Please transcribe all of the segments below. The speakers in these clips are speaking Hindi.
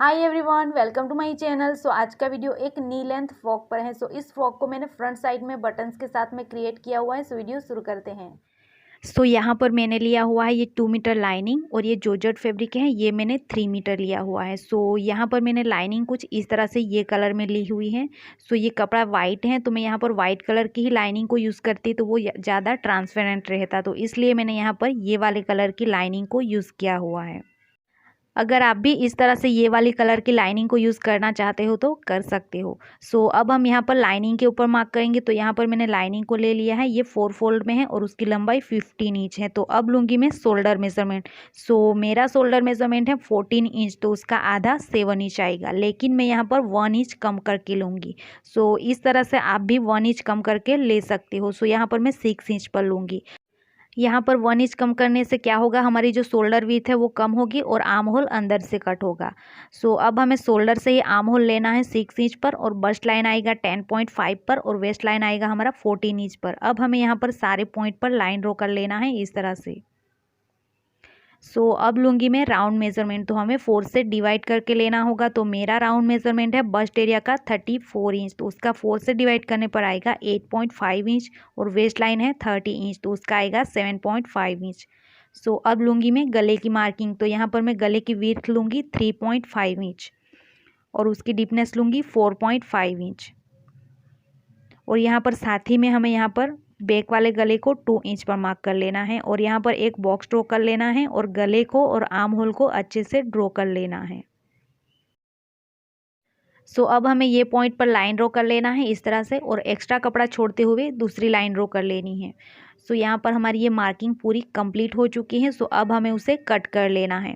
Hi everyone, welcome to my channel. So आज का वीडियो एक नी लेंथ फ्रॉक पर है। सो इस फ्रॉक को मैंने फ्रंट साइड में बटन्स के साथ में क्रिएट किया हुआ है। सो वीडियो शुरू करते हैं। सो यहाँ पर मैंने लिया हुआ है ये 2 मीटर लाइनिंग और ये जॉर्जेट फैब्रिक है, ये मैंने 3 मीटर लिया हुआ है। सो यहाँ पर मैंने लाइनिंग कुछ इस तरह से ये कलर में ली हुई है। सो ये कपड़ा वाइट है तो मैं यहाँ पर वाइट कलर की ही लाइनिंग को यूज़ करती तो वो ज़्यादा ट्रांसपेरेंट रहता, तो इसलिए मैंने यहाँ पर ये वाले कलर की लाइनिंग को यूज़ किया हुआ है। अगर आप भी इस तरह से ये वाली कलर की लाइनिंग को यूज़ करना चाहते हो तो कर सकते हो। सो अब हम यहाँ पर लाइनिंग के ऊपर मार्क करेंगे। तो यहाँ पर मैंने लाइनिंग को ले लिया है, ये 4 फोल्ड में है और उसकी लंबाई 15 इंच है। तो अब लूँगी मैं शोल्डर मेज़रमेंट। सो मेरा शोल्डर मेज़रमेंट है 14 इंच, तो उसका आधा 7 इंच आएगा, लेकिन मैं यहाँ पर 1 इंच कम करके लूँगी। सो इस तरह से आप भी 1 इंच कम करके ले सकते हो। सो यहाँ पर मैं 6 इंच पर लूँगी। यहाँ पर 1 इंच कम करने से क्या होगा, हमारी जो शोल्डर विड्थ है वो कम होगी और आर्म होल अंदर से कट होगा। सो अब हमें शोल्डर से ही आर्म होल लेना है 6 इंच पर और बस्ट लाइन आएगा 10.5 पर और वेस्ट लाइन आएगा हमारा 14 इंच पर। अब हमें यहाँ पर सारे पॉइंट पर लाइन ड्रॉ कर लेना है इस तरह से। सो अब लूँगी मैं राउंड मेज़रमेंट। तो हमें 4 से डिवाइड करके लेना होगा। तो मेरा राउंड मेज़रमेंट है बस्ट एरिया का 34 इंच, तो उसका 4 से डिवाइड करने पर आएगा 8.5 इंच और वेस्ट लाइन है 30 इंच, तो उसका आएगा 7.5 इंच। सो अब लूँगी मैं गले की मार्किंग। तो यहाँ पर मैं गले की विड्थ लूँगी 3.5 इंच और उसकी डीपनेस लूँगी 4.5 इंच। और यहाँ पर साथ ही में हमें यहाँ पर बैक वाले गले को 2 इंच पर मार्क कर लेना है और यहाँ पर एक बॉक्स ड्रॉ कर लेना है और गले को और आर्म होल को अच्छे से ड्रॉ कर लेना है। सो अब हमें ये पॉइंट पर लाइन ड्रॉ कर लेना है इस तरह से और एक्स्ट्रा कपड़ा छोड़ते हुए दूसरी लाइन ड्रॉ कर लेनी है। सो यहाँ पर हमारी ये मार्किंग पूरी कंप्लीट हो चुकी है। सो अब हमें उसे कट कर लेना है।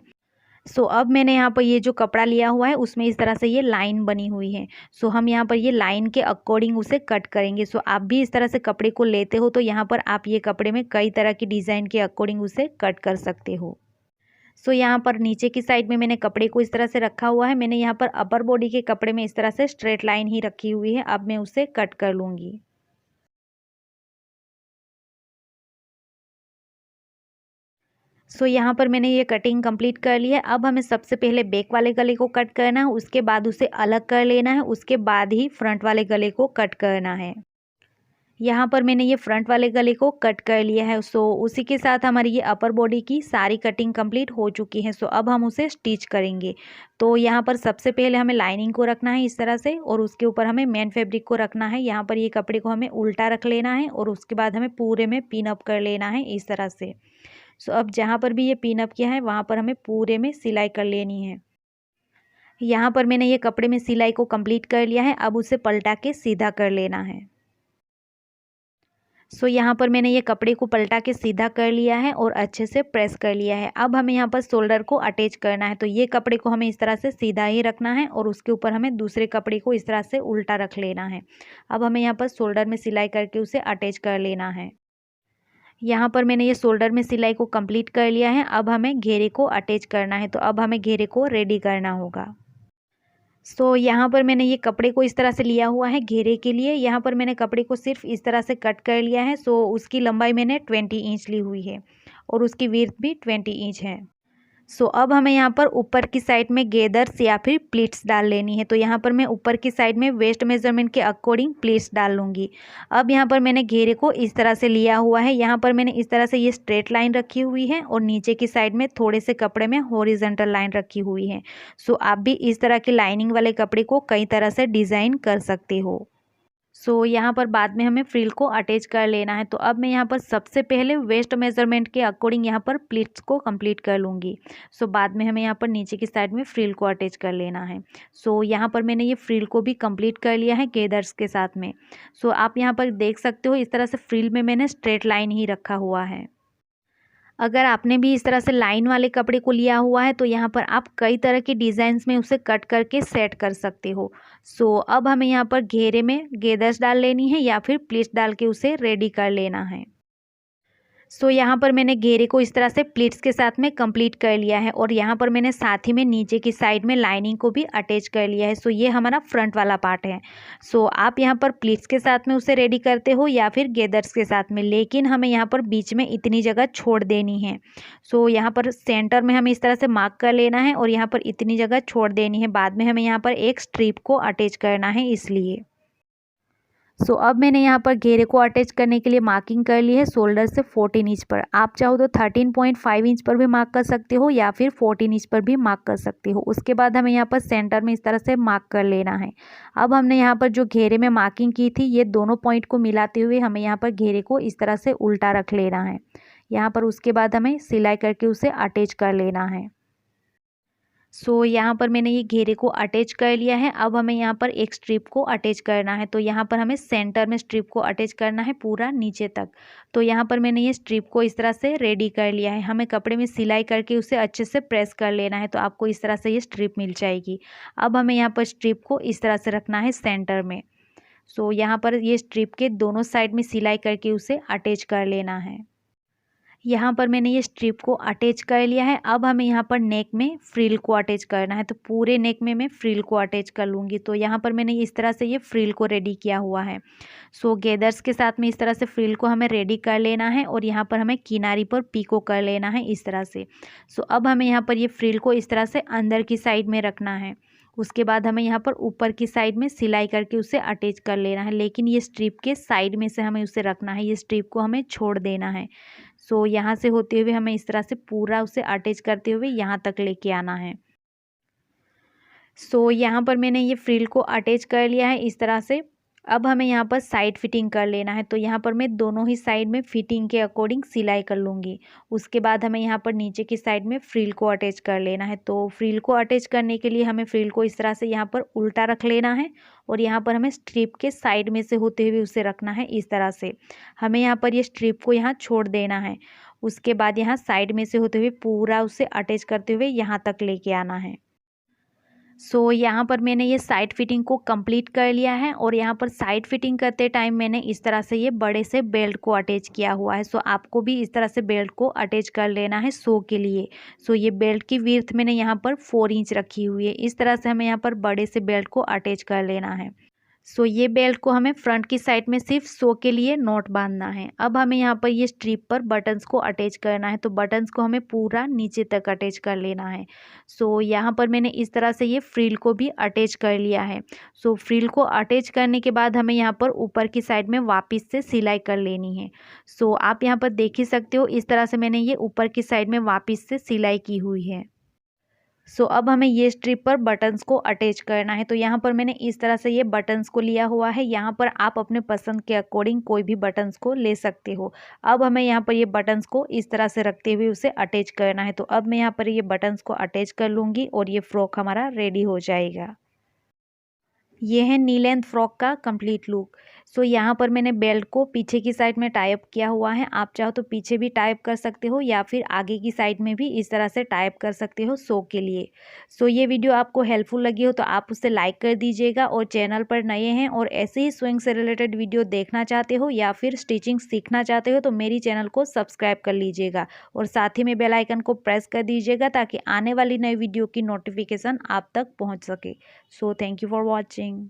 सो अब मैंने यहाँ पर ये जो कपड़ा लिया हुआ है उसमें इस तरह से ये लाइन बनी हुई है। सो हम यहाँ पर ये लाइन के अकॉर्डिंग उसे कट करेंगे। सो आप भी इस तरह से कपड़े को लेते हो तो यहाँ पर आप ये कपड़े में कई तरह की डिज़ाइन के अकॉर्डिंग उसे कट कर सकते हो। सो यहाँ पर नीचे की साइड में मैंने कपड़े को इस तरह से रखा हुआ है। मैंने यहाँ पर अपर बॉडी के कपड़े में इस तरह से स्ट्रेट लाइन ही रखी हुई है। अब मैं उसे कट कर लूँगी। सो यहाँ पर मैंने ये कटिंग कंप्लीट कर ली है। अब हमें सबसे पहले बैक वाले गले को कट करना है, उसके बाद उसे अलग कर लेना है, उसके बाद ही फ्रंट वाले गले को कट करना है। यहाँ पर मैंने ये फ्रंट वाले गले को कट कर लिया है। सो उसी के साथ हमारी ये अपर बॉडी की सारी कटिंग कंप्लीट हो चुकी है। सो अब हम उसे स्टिच करेंगे। तो यहाँ पर सबसे पहले हमें लाइनिंग को रखना है इस तरह से और उसके ऊपर हमें मेन फैब्रिक को रखना है। यहाँ पर ये कपड़े को हमें उल्टा रख लेना है और उसके बाद हमें पूरे में पिन अप कर लेना है इस तरह से। सो अब जहाँ पर भी ये पिन अप किया है वहाँ पर हमें पूरे में सिलाई कर लेनी है। यहाँ पर मैंने ये कपड़े में सिलाई को कंप्लीट कर लिया है। अब उसे पलटा के सीधा कर लेना है। सो यहाँ पर मैंने ये कपड़े को पलटा के सीधा कर लिया है और अच्छे से प्रेस कर लिया है। अब हमें यहाँ पर शोल्डर को अटैच करना है। तो ये कपड़े को हमें इस तरह से सीधा ही रखना है और उसके ऊपर हमें दूसरे कपड़े को इस तरह से उल्टा रख लेना है। अब हमें यहाँ पर शोल्डर में सिलाई करके उसे अटैच कर लेना है। यहाँ पर मैंने ये शोल्डर में सिलाई को कंप्लीट कर लिया है। अब हमें घेरे को अटैच करना है। तो अब हमें घेरे को रेडी करना होगा। सो यहाँ पर मैंने ये कपड़े को इस तरह से लिया हुआ है घेरे के लिए। यहाँ पर मैंने कपड़े को सिर्फ इस तरह से कट कर लिया है। सो उसकी लंबाई मैंने 20 इंच ली हुई है और उसकी विड्थ भी 20 इंच है। सो अब हमें यहाँ पर ऊपर की साइड में गेदर्स या फिर प्लीट्स डाल लेनी है। तो यहाँ पर मैं ऊपर की साइड में वेस्ट मेजरमेंट के अकॉर्डिंग प्लीट्स डाल लूँगी। अब यहाँ पर मैंने घेरे को इस तरह से लिया हुआ है। यहाँ पर मैंने इस तरह से ये स्ट्रेट लाइन रखी हुई है और नीचे की साइड में थोड़े से कपड़े में हॉरिजॉन्टल लाइन रखी हुई है। सो आप भी इस तरह के लाइनिंग वाले कपड़े को कई तरह से डिज़ाइन कर सकते हो। सो यहाँ पर बाद में हमें फ्रिल को अटैच कर लेना है। तो अब मैं यहाँ पर सबसे पहले वेस्ट मेजरमेंट के अकॉर्डिंग यहाँ पर प्लीट्स को कंप्लीट कर लूँगी। सो बाद में हमें यहाँ पर नीचे की साइड में फ्रिल को अटैच कर लेना है। सो यहाँ पर मैंने ये फ्रिल को भी कंप्लीट कर लिया है गेदर्स के साथ में। सो आप यहाँ पर देख सकते हो इस तरह से फ्रिल में मैंने स्ट्रेट लाइन ही रखा हुआ है। अगर आपने भी इस तरह से लाइन वाले कपड़े को लिया हुआ है तो यहाँ पर आप कई तरह के डिज़ाइंस में उसे कट करके सेट कर सकते हो। सो अब हमें यहाँ पर घेरे में गेदर्स डाल लेनी है या फिर प्लीट्स डाल के उसे रेडी कर लेना है। सो यहाँ पर मैंने घेरे को इस तरह से प्लीट्स के साथ में कंप्लीट कर लिया है और यहाँ पर मैंने साथ ही में नीचे की साइड में लाइनिंग को भी अटैच कर लिया है। सो ये हमारा फ्रंट वाला पार्ट है। सो आप यहाँ पर प्लीट्स के साथ में उसे रेडी करते हो या फिर गेदर्स के साथ में, लेकिन हमें यहाँ पर बीच में इतनी जगह छोड़ देनी है। सो यहाँ पर सेंटर में हमें इस तरह से मार्क कर लेना है और यहाँ पर इतनी जगह छोड़ देनी है। बाद में हमें यहाँ पर एक स्ट्रिप को अटैच करना है इसलिए। सो अब मैंने यहाँ पर घेरे को अटैच करने के लिए मार्किंग कर ली है शोल्डर से 14 इंच पर। आप चाहो तो 13.5 इंच पर भी मार्क कर सकते हो या फिर 14 इंच पर भी मार्क कर सकते हो। उसके बाद हमें यहाँ पर सेंटर में इस तरह से मार्क कर लेना है। अब हमने यहाँ पर जो घेरे में मार्किंग की थी, ये दोनों पॉइंट को मिलाते हुए हमें यहाँ पर घेरे को इस तरह से उल्टा रख लेना है यहाँ पर। उसके बाद हमें सिलाई करके उसे अटैच कर लेना है। सो यहाँ पर मैंने ये घेरे को अटैच कर लिया है। अब हमें यहाँ पर एक स्ट्रिप को अटैच करना है। तो यहाँ पर हमें सेंटर में स्ट्रिप को अटैच करना है पूरा नीचे तक। तो यहाँ पर मैंने ये स्ट्रिप को इस तरह से रेडी कर लिया है। हमें कपड़े में सिलाई करके उसे अच्छे से प्रेस कर लेना है, तो आपको इस तरह से ये स्ट्रिप मिल जाएगी। अब हमें यहाँ पर स्ट्रिप को इस तरह से रखना है सेंटर में। सो यहाँ पर ये स्ट्रिप के दोनों साइड में सिलाई करके उसे अटैच कर लेना है। यहाँ पर मैंने ये स्ट्रिप को अटैच कर लिया है। अब हमें यहाँ पर नेक में फ्रिल को अटैच करना है। तो पूरे नेक में मैं फ्रिल को अटैच कर लूँगी। तो यहाँ पर मैंने इस तरह से ये फ्रिल को रेडी किया हुआ है। सो गेदर्स के साथ में इस तरह से फ्रिल को हमें रेडी कर लेना है और यहाँ पर हमें किनारी पर पीको कर लेना है इस तरह से। सो अब हमें यहाँ पर ये फ्रिल को इस तरह से अंदर की साइड में रखना है। उसके बाद हमें यहाँ पर ऊपर की साइड में सिलाई करके उसे अटैच कर लेना है, लेकिन ये स्ट्रिप के साइड में से हमें उसे रखना है। ये स्ट्रिप को हमें छोड़ देना है। सो यहाँ से होते हुए हमें इस तरह से पूरा उसे अटैच करते हुए यहाँ तक लेके आना है। सो यहाँ पर मैंने ये फ्रिल को अटैच कर लिया है इस तरह से। अब हमें यहाँ पर साइड फिटिंग कर लेना है। तो यहाँ पर मैं दोनों ही साइड में फिटिंग के अकॉर्डिंग सिलाई कर लूँगी। उसके बाद हमें यहाँ पर नीचे की साइड में फ्रिल को अटैच कर लेना है। तो फ्रिल को अटैच करने के लिए हमें फ्रिल को इस तरह से यहाँ पर उल्टा रख लेना है और यहाँ पर हमें स्ट्रिप के साइड में से होते हुए उसे रखना है इस तरह से। हमें यहाँ पर ये स्ट्रिप को यहाँ छोड़ देना है। उसके बाद यहाँ साइड में से होते हुए पूरा उसे अटैच करते हुए यहाँ तक लेके आना है। सो यहाँ पर मैंने ये साइड फिटिंग को कंप्लीट कर लिया है और यहाँ पर साइड फिटिंग करते टाइम मैंने इस तरह से ये बड़े से बेल्ट को अटैच किया हुआ है। सो आपको भी इस तरह से बेल्ट को अटैच कर लेना है शो के लिए। सो ये बेल्ट की विड्थ मैंने यहाँ पर 4 इंच रखी हुई है। इस तरह से हमें यहाँ पर बड़े से बेल्ट को अटैच कर लेना है। सो ये बेल्ट को हमें फ्रंट की साइड में सिर्फ शो के लिए नॉट बांधना है। अब हमें यहाँ पर ये स्ट्रिप पर बटन्स को अटैच करना है। तो बटन्स को हमें पूरा नीचे तक अटैच कर लेना है। सो यहाँ पर मैंने इस तरह से ये फ्रिल को भी अटैच कर लिया है। सो फ्रिल को अटैच करने के बाद हमें यहाँ पर ऊपर की साइड में वापस से सिलाई कर लेनी है। सो आप यहाँ पर देख ही सकते हो, इस तरह से मैंने ये ऊपर की साइड में वापस से सिलाई की हुई है। सो अब हमें ये स्ट्रिप पर बटन्स को अटैच करना है। तो यहाँ पर मैंने इस तरह से ये बटन्स को लिया हुआ है। यहाँ पर आप अपने पसंद के अकॉर्डिंग कोई भी बटन्स को ले सकते हो। अब हमें यहाँ पर ये बटन्स को इस तरह से रखते हुए उसे अटैच करना है। तो अब मैं यहाँ पर ये बटन्स को अटैच कर लूँगी और ये फ्रॉक हमारा रेडी हो जाएगा। ये है नी लेंथ फ्रॉक का कंप्लीट लुक। सो यहाँ पर मैंने बेल्ट को पीछे की साइड में टाई अप किया हुआ है। आप चाहो तो पीछे भी टाई अप कर सकते हो या फिर आगे की साइड में भी इस तरह से टाई अप कर सकते हो शो के लिए। सो ये वीडियो आपको हेल्पफुल लगी हो तो आप उसे लाइक कर दीजिएगा, और चैनल पर नए हैं और ऐसे ही स्विंग से रिलेटेड वीडियो देखना चाहते हो या फिर स्टिचिंग सीखना चाहते हो तो मेरी चैनल को सब्सक्राइब कर लीजिएगा और साथ ही में बेल आइकन को प्रेस कर दीजिएगा ताकि आने वाली नई वीडियो की नोटिफिकेशन आप तक पहुँच सके। So thank you for watching.